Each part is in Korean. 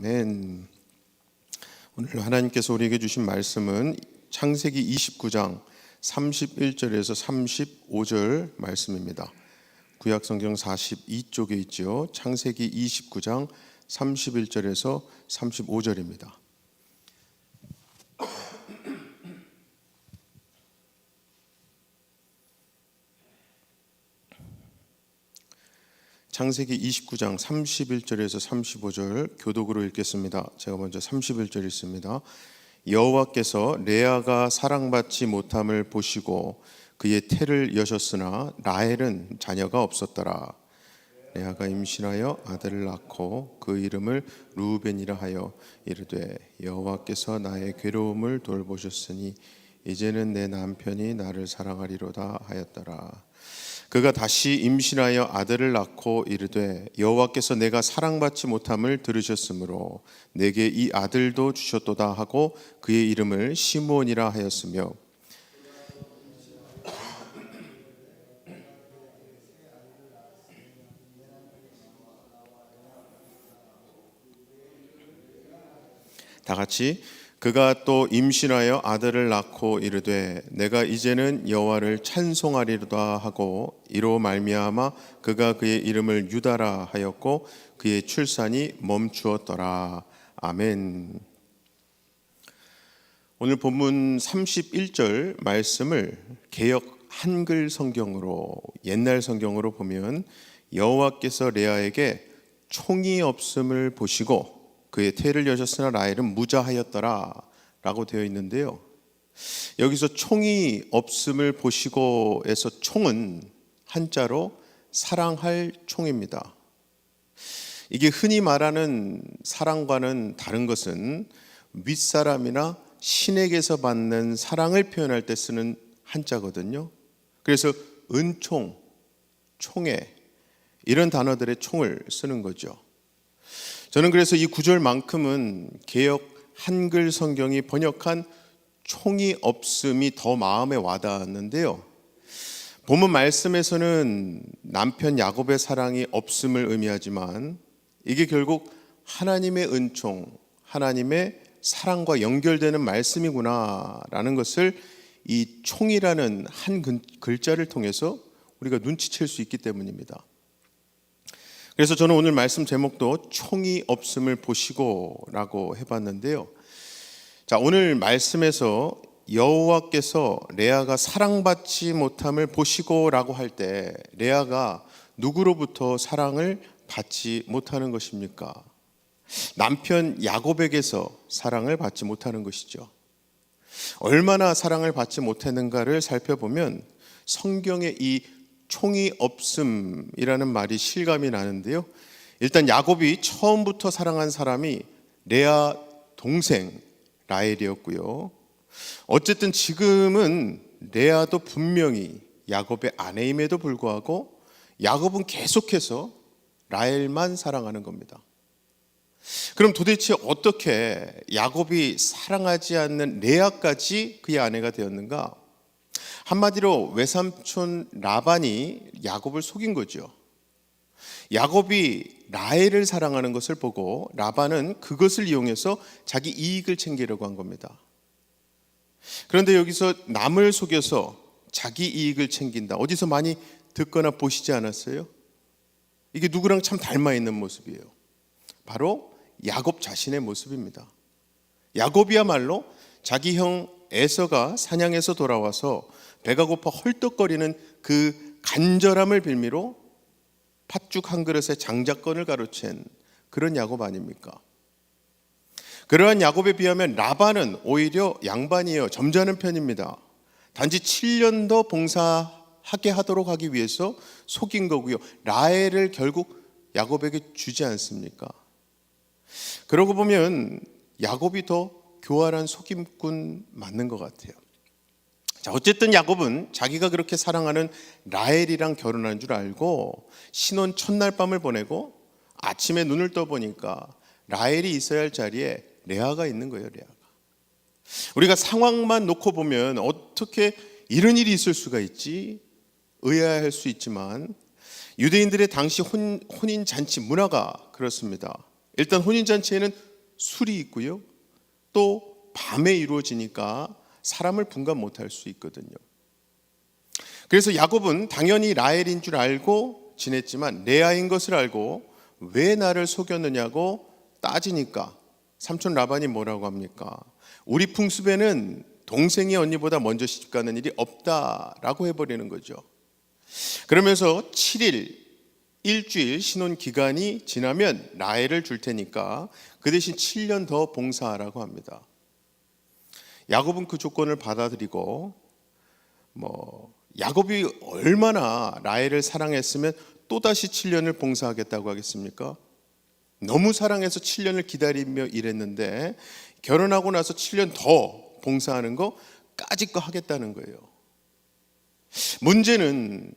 아멘. 오늘 하나님께서 우리에게 주신 말씀은 창세기 29장 31절에서 35절 말씀입니다. 구약성경 42쪽에 있죠. 창세기 29장 31절에서 35절입니다. 창세기 29장 31절에서 35절 교독으로 읽겠습니다. 제가 먼저 31절 읽습니다. 여호와께서 레아가 사랑받지 못함을 보시고 그의 태를 여셨으나 라헬은 자녀가 없었더라. 레아가 임신하여 아들을 낳고 그 이름을 르우벤이라 하여 이르되 여호와께서 나의 괴로움을 돌보셨으니 이제는 내 남편이 나를 사랑하리로다 하였더라. 그가 다시 임신하여 아들을 낳고 이르되 여호와께서 내가 사랑받지 못함을 들으셨으므로 내게 이 아들도 주셨도다 하고 그의 이름을 시므온이라 하였으며 다 같이 그가 또 임신하여 아들을 낳고 이르되 내가 이제는 여호와를 찬송하리로다 하고 이로 말미암아 그가 그의 이름을 유다라 하였고 그의 출산이 멈추었더라. 아멘. 오늘 본문 31절 말씀을 개역 한글 성경으로 옛날 성경으로 보면 여호와께서 레아에게 총이 없음을 보시고 그의 태를 여셨으나 라헬은 무자하였더라 라고 되어 있는데요, 여기서 총이 없음을 보시고에서 총은 한자로 사랑할 총입니다. 이게 흔히 말하는 사랑과는 다른 것은 윗사람이나 신에게서 받는 사랑을 표현할 때 쓰는 한자거든요. 그래서 은총, 총애 이런 단어들의 총을 쓰는 거죠. 저는 그래서 이 구절만큼은 개역 한글 성경이 번역한 총이 없음이 더 마음에 와닿았는데요, 본문 말씀에서는 남편 야곱의 사랑이 없음을 의미하지만 이게 결국 하나님의 은총, 하나님의 사랑과 연결되는 말씀이구나라는 것을 이 총이라는 한 글자를 통해서 우리가 눈치챌 수 있기 때문입니다. 그래서 저는 오늘 말씀 제목도 총이 없음을 보시고 라고 해봤는데요, 자, 오늘 말씀에서 여호와께서 레아가 사랑받지 못함을 보시고 라고 할 때 레아가 누구로부터 사랑을 받지 못하는 것입니까? 남편 야곱에게서 사랑을 받지 못하는 것이죠. 얼마나 사랑을 받지 못했는가를 살펴보면 성경의 이 총이 없음이라는 말이 실감이 나는데요, 일단 야곱이 처음부터 사랑한 사람이 레아 동생 라헬이었고요, 어쨌든 지금은 레아도 분명히 야곱의 아내임에도 불구하고 야곱은 계속해서 라헬만 사랑하는 겁니다. 그럼 도대체 어떻게 야곱이 사랑하지 않는 레아까지 그의 아내가 되었는가? 한마디로 외삼촌 라반이 야곱을 속인 거죠. 야곱이 라헬을 사랑하는 것을 보고 라반은 그것을 이용해서 자기 이익을 챙기려고 한 겁니다. 그런데 여기서 남을 속여서 자기 이익을 챙긴다, 어디서 많이 듣거나 보시지 않았어요? 이게 누구랑 참 닮아 있는 모습이에요. 바로 야곱 자신의 모습입니다. 야곱이야말로 자기 형 에서가 사냥에서 돌아와서 배가 고파 헐떡거리는 그 간절함을 빌미로 팥죽 한 그릇에 장자권을 가로챈 그런 야곱 아닙니까? 그러한 야곱에 비하면 라반은 오히려 양반이에요. 점잖은 편입니다. 단지 7년 더 봉사하게 하도록 하기 위해서 속인 거고요, 라헬을 결국 야곱에게 주지 않습니까? 그러고 보면 야곱이 더 교활한 속임꾼 맞는 것 같아요. 자, 어쨌든 야곱은 자기가 그렇게 사랑하는 라헬이랑 결혼한 줄 알고 신혼 첫날 밤을 보내고 아침에 눈을 떠보니까 라헬이 있어야 할 자리에 레아가 있는 거예요. 레아가. 우리가 상황만 놓고 보면 어떻게 이런 일이 있을 수가 있지 의아할 수 있지만 유대인들의 당시 혼인잔치 문화가 그렇습니다. 일단 혼인잔치에는 술이 있고요. 또 밤에 이루어지니까 사람을 분간 못할 수 있거든요. 그래서 야곱은 당연히 라헬인 줄 알고 지냈지만 레아인 것을 알고 왜 나를 속였느냐고 따지니까 삼촌 라반이 뭐라고 합니까? 우리 풍습에는 동생이 언니보다 먼저 시집가는 일이 없다라고 해버리는 거죠. 그러면서 7일 일주일 신혼 기간이 지나면 라헬을 줄 테니까 그 대신 7년 더 봉사하라고 합니다. 야곱은 그 조건을 받아들이고 야곱이 얼마나 라헬을 사랑했으면 또다시 7년을 봉사하겠다고 하겠습니까? 너무 사랑해서 7년을 기다리며 일했는데 결혼하고 나서 7년 더 봉사하는 거까짓 거 하겠다는 거예요. 문제는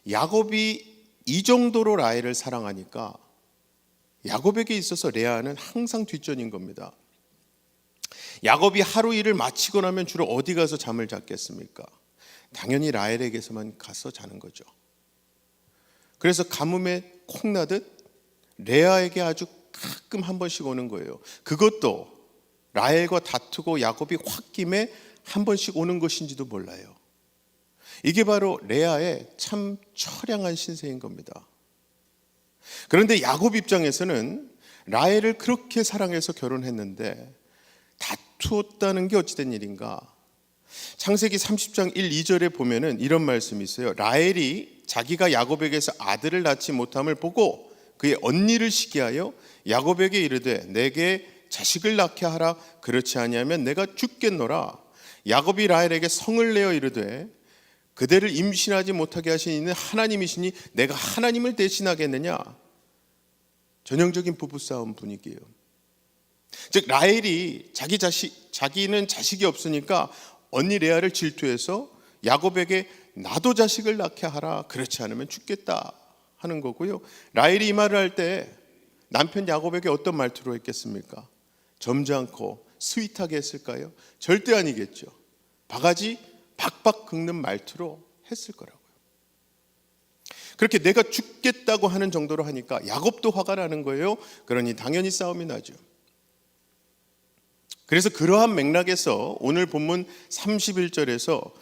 야곱이 이 정도로 라헬을 사랑하니까 야곱에게 있어서 레아는 항상 뒷전인 겁니다. 야곱이 하루 일을 마치고 나면 주로 어디 가서 잠을 잤겠습니까? 당연히 라헬에게서만 가서 자는 거죠. 그래서 가뭄에 콩나듯 레아에게 아주 가끔 한 번씩 오는 거예요. 그것도 라헬과 다투고 야곱이 홧김에 한 번씩 오는 것인지도 몰라요. 이게 바로 레아의 참 처량한 신세인 겁니다. 그런데 야곱 입장에서는 라헬을 그렇게 사랑해서 결혼했는데 다투었다는 게 어찌된 일인가? 창세기 30장 1, 2절에 보면은 이런 말씀이 있어요. 라헬이 자기가 야곱에게서 아들을 낳지 못함을 보고 그의 언니를 시기하여 야곱에게 이르되 내게 자식을 낳게 하라. 그렇지 아니하면 내가 죽겠노라. 야곱이 라헬에게 성을 내어 이르되 그대를 임신하지 못하게 하신 이는 하나님이시니 내가 하나님을 대신하겠느냐. 전형적인 부부싸움 분위기예요. 즉 라헬이 자기는 자식이 없으니까 언니 레아를 질투해서 야곱에게 나도 자식을 낳게 하라. 그렇지 않으면 죽겠다 하는 거고요. 라헬이 이 말을 할 때 남편 야곱에게 어떤 말투로 했겠습니까? 점잖고 스윗하게 했을까요? 절대 아니겠죠. 바가지 박박 긁는 말투로 했을 거라고요. 그렇게 내가 죽겠다고 하는 정도로 하니까 야곱도 화가 나는 거예요. 그러니 당연히 싸움이 나죠. 그래서 그러한 맥락에서 오늘 본문 31절에서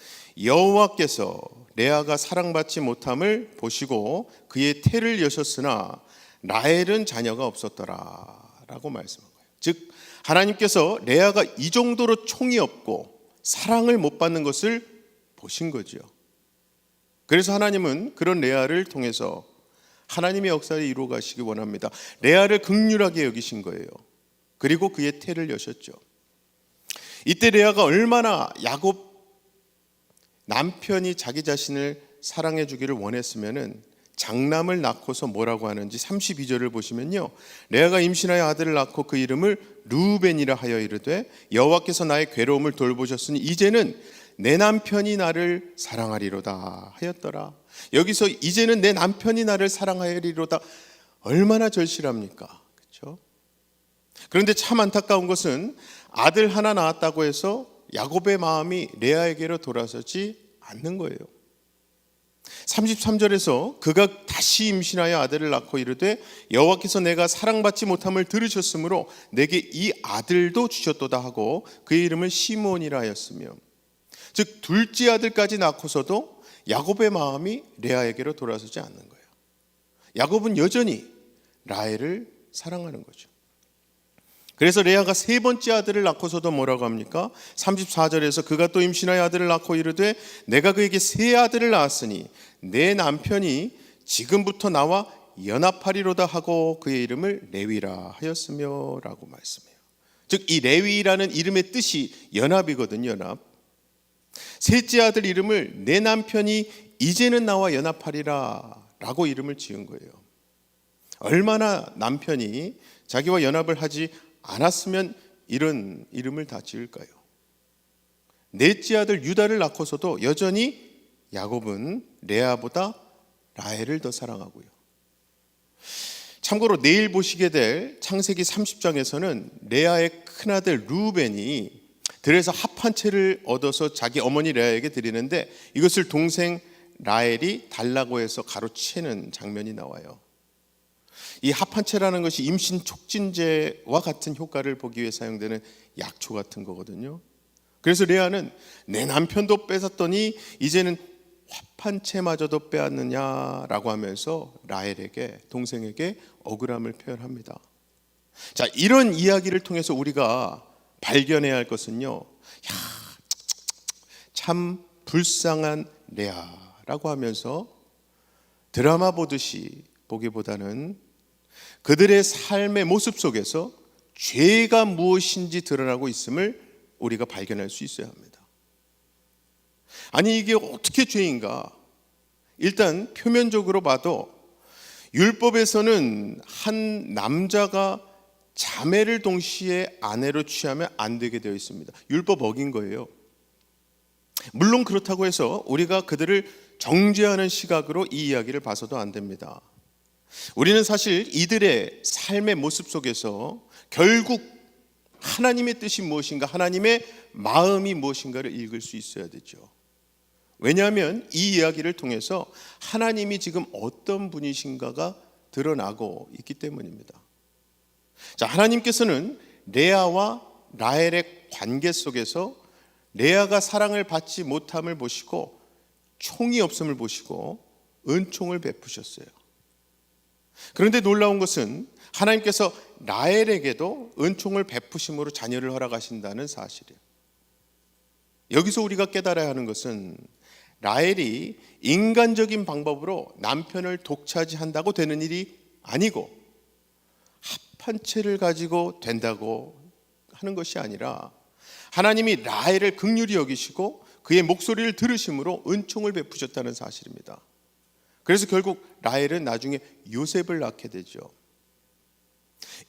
여호와께서 레아가 사랑받지 못함을 보시고 그의 태를 여셨으나 라헬은 자녀가 없었더라 라고 말씀한 거예요. 즉 하나님께서 레아가 이 정도로 총이 없고 사랑을 못 받는 것을 보신 거죠. 그래서 하나님은 그런 레아를 통해서 하나님의 역사를 이루어 가시기 원합니다. 레아를 긍휼하게 여기신 거예요. 그리고 그의 태를 여셨죠. 이때 레아가 얼마나 야곱 남편이 자기 자신을 사랑해 주기를 원했으면은 장남을 낳고서 뭐라고 하는지 32절을 보시면요. 레아가 임신하여 아들을 낳고 그 이름을 르우벤이라 하여 이르되 여호와께서 나의 괴로움을 돌보셨으니 이제는 내 남편이 나를 사랑하리로다 하였더라. 여기서 이제는 내 남편이 나를 사랑하리로다 얼마나 절실합니까? 그렇죠? 그런데 참 안타까운 것은 아들 하나 낳았다고 해서 야곱의 마음이 레아에게로 돌아서지 않는 거예요. 33절에서 그가 다시 임신하여 아들을 낳고 이르되 여호와께서 내가 사랑받지 못함을 들으셨으므로 내게 이 아들도 주셨도다 하고 그의 이름을 시므온이라 하였으며, 즉 둘째 아들까지 낳고서도 야곱의 마음이 레아에게로 돌아서지 않는 거예요. 야곱은 여전히 라헬을 사랑하는 거죠. 그래서 레아가 세 번째 아들을 낳고서도 뭐라고 합니까? 34절에서 그가 또 임신하여 아들을 낳고 이르되 내가 그에게 세 아들을 낳았으니 내 남편이 지금부터 나와 연합하리로다 하고 그의 이름을 레위라 하였으며 라고 말씀해요. 즉 이 레위라는 이름의 뜻이 연합이거든요. 연합. 셋째 아들 이름을 내 남편이 이제는 나와 연합하리라 라고 이름을 지은 거예요. 얼마나 남편이 자기와 연합을 하지 않았으면 이런 이름을 다 지을까요? 넷째 아들 유다를 낳고서도 여전히 야곱은 레아보다 라헬을 더 사랑하고요. 참고로 내일 보시게 될 창세기 30장에서는 레아의 큰아들 르우벤이 들에서 합 한 채를 얻어서 자기 어머니 레아에게 드리는데 이것을 동생 라헬이 달라고 해서 가로채는 장면이 나와요. 이 합한채라는 것이 임신 촉진제와 같은 효과를 보기 위해 사용되는 약초 같은 거거든요. 그래서 레아는 내 남편도 뺏었더니 이제는 합한채마저도 빼앗느냐라고 하면서 라헬에게, 동생에게 억울함을 표현합니다. 자, 이런 이야기를 통해서 우리가 발견해야 할 것은요, 참 불쌍한 레아라고 하면서 드라마 보듯이 보기보다는 그들의 삶의 모습 속에서 죄가 무엇인지 드러나고 있음을 우리가 발견할 수 있어야 합니다. 아니, 이게 어떻게 죄인가? 일단 표면적으로 봐도 율법에서는 한 남자가 자매를 동시에 아내로 취하면 안 되게 되어 있습니다. 율법 어긴 거예요. 물론 그렇다고 해서 우리가 그들을 정죄하는 시각으로 이 이야기를 봐서도 안 됩니다. 우리는 사실 이들의 삶의 모습 속에서 결국 하나님의 뜻이 무엇인가, 하나님의 마음이 무엇인가를 읽을 수 있어야 되죠. 왜냐하면 이 이야기를 통해서 하나님이 지금 어떤 분이신가가 드러나고 있기 때문입니다. 자, 하나님께서는 레아와 라헬의 관계 속에서 레아가 사랑을 받지 못함을 보시고 총이 없음을 보시고 은총을 베푸셨어요. 그런데 놀라운 것은 하나님께서 라헬에게도 은총을 베푸심으로 자녀를 허락하신다는 사실이에요. 여기서 우리가 깨달아야 하는 것은 라헬이 인간적인 방법으로 남편을 독차지한다고 되는 일이 아니고 합한 채를 가지고 된다고 하는 것이 아니라 하나님이 라헬을 긍휼히 여기시고 그의 목소리를 들으심으로 은총을 베푸셨다는 사실입니다. 그래서 결국 라헬은 나중에 요셉을 낳게 되죠.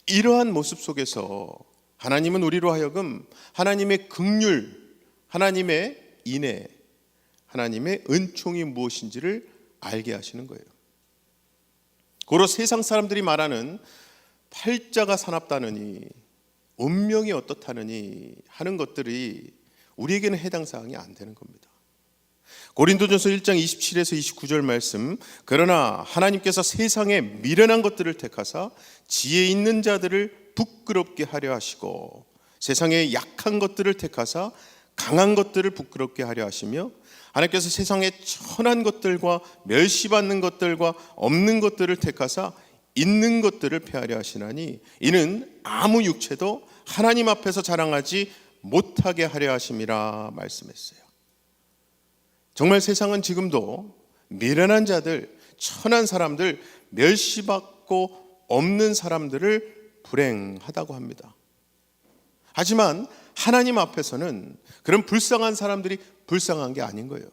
이러한 모습 속에서 하나님은 우리로 하여금 하나님의 긍휼, 하나님의 인애, 하나님의 은총이 무엇인지를 알게 하시는 거예요. 고로 세상 사람들이 말하는 팔자가 사납다느니 운명이 어떻다느니 하는 것들이 우리에게는 해당 사항이 안 되는 겁니다. 고린도전서 1장 27에서 29절 말씀, 그러나 하나님께서 세상에 미련한 것들을 택하사 지혜 있는 자들을 부끄럽게 하려 하시고 세상에 약한 것들을 택하사 강한 것들을 부끄럽게 하려 하시며 하나님께서 세상에 천한 것들과 멸시받는 것들과 없는 것들을 택하사 있는 것들을 폐하려 하시나니 이는 아무 육체도 하나님 앞에서 자랑하지 못하게 하려 하심이라 말씀했어요. 정말 세상은 지금도 미련한 자들, 천한 사람들, 멸시받고 없는 사람들을 불행하다고 합니다. 하지만 하나님 앞에서는 그런 불쌍한 사람들이 불쌍한 게 아닌 거예요.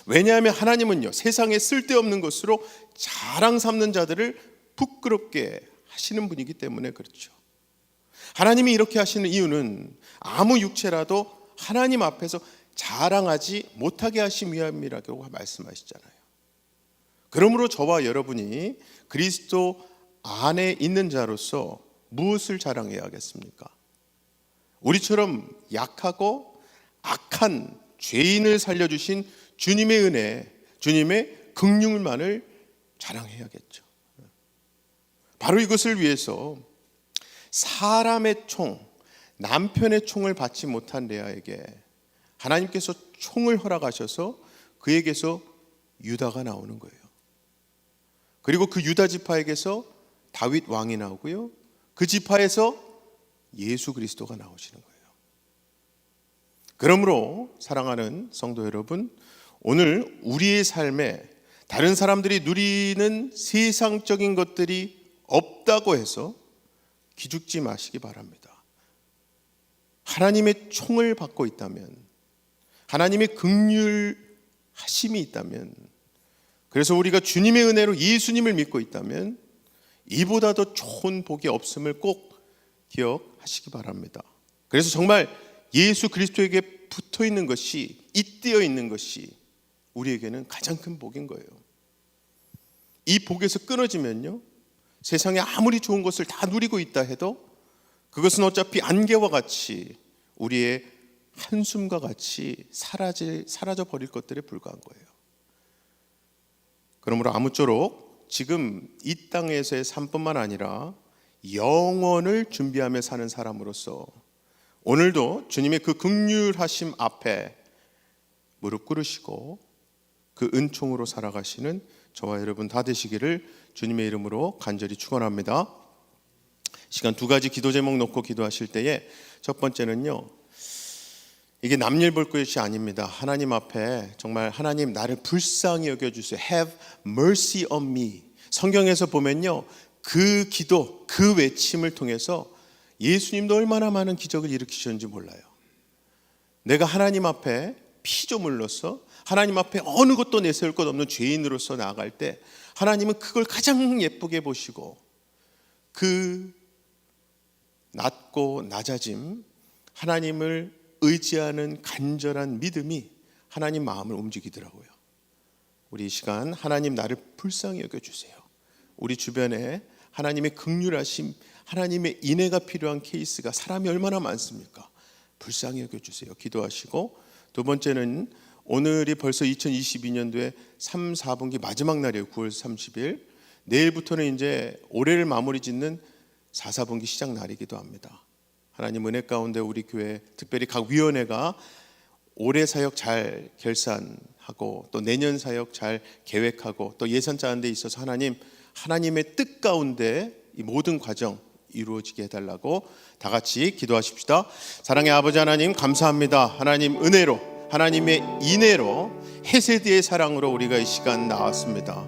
왜냐하면 하나님은요, 세상에 쓸데없는 것으로 자랑 삼는 자들을 부끄럽게 하시는 분이기 때문에 그렇죠. 하나님이 이렇게 하시는 이유는 아무 육체라도 하나님 앞에서 자랑하지 못하게 하심 위함이라고 말씀하시잖아요. 그러므로 저와 여러분이 그리스도 안에 있는 자로서 무엇을 자랑해야 하겠습니까? 우리처럼 약하고 악한 죄인을 살려주신 주님의 은혜, 주님의 긍휼만을 자랑해야겠죠. 바로 이것을 위해서 사람의 총, 남편의 총을 받지 못한 레아에게 하나님께서 총을 허락하셔서 그에게서 유다가 나오는 거예요. 그리고 그 유다 지파에게서 다윗 왕이 나오고요, 그 지파에서 예수 그리스도가 나오시는 거예요. 그러므로 사랑하는 성도 여러분, 오늘 우리의 삶에 다른 사람들이 누리는 세상적인 것들이 없다고 해서 기죽지 마시기 바랍니다. 하나님의 총을 받고 있다면, 하나님의 긍휼하심이 있다면, 그래서 우리가 주님의 은혜로 예수님을 믿고 있다면 이보다 더 좋은 복이 없음을 꼭 기억하시기 바랍니다. 그래서 정말 예수 그리스도에게 붙어 있는 것이, 잇대어 있는 것이 우리에게는 가장 큰 복인 거예요. 이 복에서 끊어지면요, 세상에 아무리 좋은 것을 다 누리고 있다 해도 그것은 어차피 안개와 같이 우리의 한숨과 같이 사라져 버릴 것들에 불과한 거예요. 그러므로 아무쪼록 지금 이 땅에서의 삶뿐만 아니라 영원을 준비하며 사는 사람으로서 오늘도 주님의 그 긍휼하심 앞에 무릎 꿇으시고 그 은총으로 살아가시는 저와 여러분 다 되시기를 주님의 이름으로 간절히 축원합니다. 시간 두 가지 기도 제목 놓고 기도하실 때에 첫 번째는요, 이게 남일 볼 것이 아닙니다. 하나님 앞에 정말 하나님 나를 불쌍히 여겨주세요. Have mercy on me. 성경에서 보면요, 그 기도, 그 외침을 통해서 예수님도 얼마나 많은 기적을 일으키셨는지 몰라요. 내가 하나님 앞에 피조물로서 하나님 앞에 어느 것도 내세울 것 없는 죄인으로서 나아갈 때 하나님은 그걸 가장 예쁘게 보시고 그 낮고 낮아짐, 하나님을 의지하는 간절한 믿음이 하나님 마음을 움직이더라고요. 우리 이 시간 하나님 나를 불쌍히 여겨주세요. 우리 주변에 하나님의 긍휼하심, 하나님의 인애가 필요한 케이스가 사람이 얼마나 많습니까? 불쌍히 여겨주세요. 기도하시고, 두 번째는 오늘이 벌써 2022년도에 3, 4분기 마지막 날이에요. 9월 30일. 내일부터는 이제 올해를 마무리 짓는 4, 4분기 시작 날이기도 합니다. 하나님 은혜 가운데 우리 교회 특별히 각 위원회가 올해 사역 잘 결산하고 또 내년 사역 잘 계획하고 또 예산 짜는 데 있어서 하나님의 뜻 가운데 이 모든 과정 이루어지게 해달라고 다 같이 기도하십시다. 사랑의 아버지 하나님, 감사합니다. 하나님 은혜로, 하나님의 인애로, 헤세드의 사랑으로 우리가 이 시간 나왔습니다.